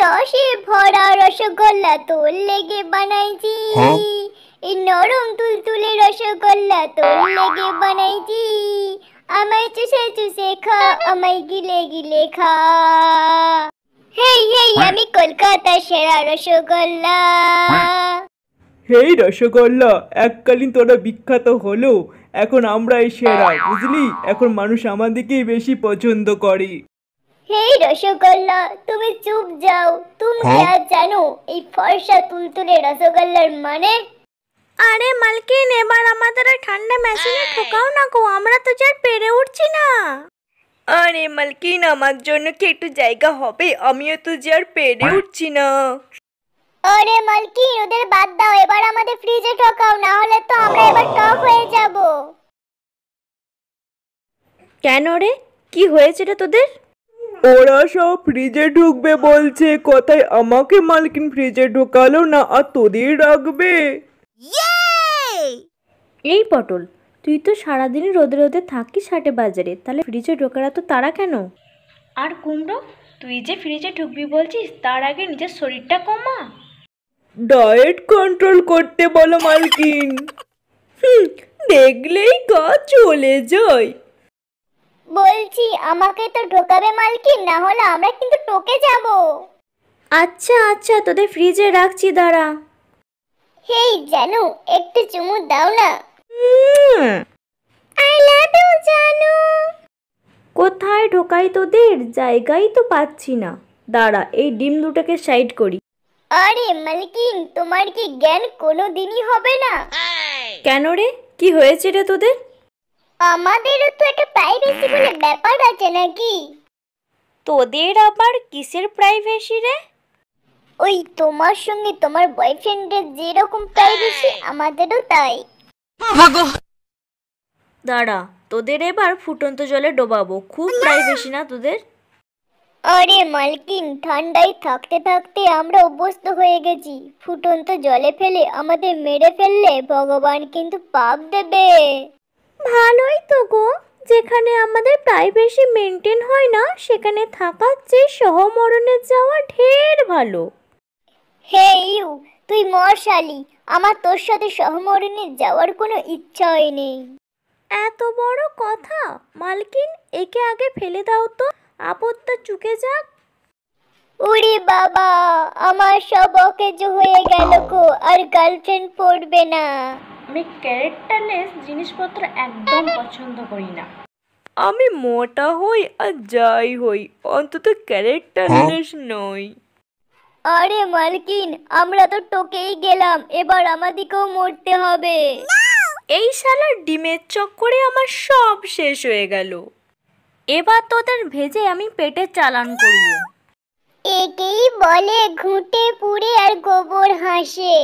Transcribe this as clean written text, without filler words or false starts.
রসে ভরা রসগোল্লা তোর লেগে বানাইছি। এই নরম তুলতুলে রসগোল্লা তোর লেগে বানাইছি। আমায় চুষে চুষে খা, আমায় গিলে গিলে খা। হেই হেই, আমি কলকাতার সেরা রসগোল্লা। হেই রসগোল্লা, এককালীন তোরা বিখ্যাত হলো, এখন আমরাই সেরা, বুঝলি? এখন মানুষ আমাদেরকেই বেশি পছন্দ করে। হেই রসগোল্লা, তুমি চুপ যাও। তুমি क्या জানো এই ফর্সা তুলতুলে রসগোল্লার মানে? আরে মালকিন, এবার আমাদের ঠান্ডা মেশিনে ঠোকাও না গো, আমরা তো যার পেরে উঠছি না। আরে মালকিন, আমার জন্য কি একটু জায়গা হবে? আমিও তো যার পেরে উঠছি না। আরে মালকিন, ওদের বাদ দাও, এবার আমাদের ফ্রিজে ঠোকাও, না হলে তো আমরা এবার টক হয়ে যাব। কেন রে, কি হয়েছে রে তোদের? ওরা সব ফ্রিজে ঢুকবে বলছে, কোথায় আমাকে মালকিন ফ্রিজে ঢোকালো না, আর তোদের রাখবে। এই পটল, তুই তো সারাদিন রোদে রোদে থাকিস হাটে বাজারে, তাহলে ফ্রিজে ঢোকারা তো তারা কেন? আর কুমড়ো, তুই যে ফ্রিজে ঢুকবি বলছিস, তার আগে নিজের শরীরটা কমা। ডায়েট কন্ট্রোল করতে বলো মালকিন। দেখলেই গা চলে যায়। বলছি আমাকে তো ঢোকাবে মালকিন, না হলে আমরা কিন্তু টকে যাব। আচ্ছা আচ্ছা, তোদের ফ্রিজে রাখছি, দাঁড়া। হেই জানু, একটু চুমু দাও না। আই লাভ ইউ জানু। কোথায় ঢোকাই তোদের? জায়গাই তো পাচ্ছি না। দাঁড়া, এই ডিম দুটোকে সাইড করি। আরে মালকিন, তোমার কি জ্ঞান কোনো দিনই হবে না? কেন রে, কি হয়েছে রে তোদের? আমাদেরও তো একটা প্রাইভেসি বলে ব্যাপার আছে নাকি? তোদের আবার কিসের প্রাইভেসি রে? ওই তোমার সঙ্গে তোমার বয়ফ্রেন্ডের যেরকম প্রাইভেসি, আমাদেরও তাই। দাঁড়া, তোদের এবার ফুটন্ত জলে ডোবাবো। খুব প্রাইভেসি না তোদের? আরে মালকিন, ঠান্ডায় থাকতে থাকতে আমরা অভ্যস্ত হয়ে গেছি। ফুটন্ত জলে ফেলে আমাদের মেরে ফেললে ভগবান কিন্তু পাপ দেবে। ভালোই তো গো, যেখানে আমাদের প্রাইভেসি মেনটেন হয় না, সেখানে থাকার চেয়ে সহমরণে যাওয়া ঢের ভালো। হে ইউ, তুই মরশালি, আমার তোর সাথে সহমরণে যাওয়ার কোনো ইচ্ছাই নেই। এত বড় কথা! মালকিন, একে আগে ফেলে দাও তো, আপদটা চুকে যাক। ওরে বাবা, আমার সব অকেজো হয়ে গেল গো, আর গার্লফ্রেন্ড পড়বে না। আমি ক্যারেক্টারলেস জিনিসপত্র একদম পছন্দ করি না। আমি মোটা হই আর যাই হই, অন্তত ক্যারেক্টারলেস নই। আরে মালকিন, আমরা তো টকেই গেলাম, এবার আমাদেরকেও মরতে হবে। এই শালার ডিমের চক্করে আমার সব শেষ হয়ে গেল। এবার তোদের ভেজে আমি পেটে চালান করব। একেই বলে ঘুঁটে পুড়ে আর গোবর হাসে।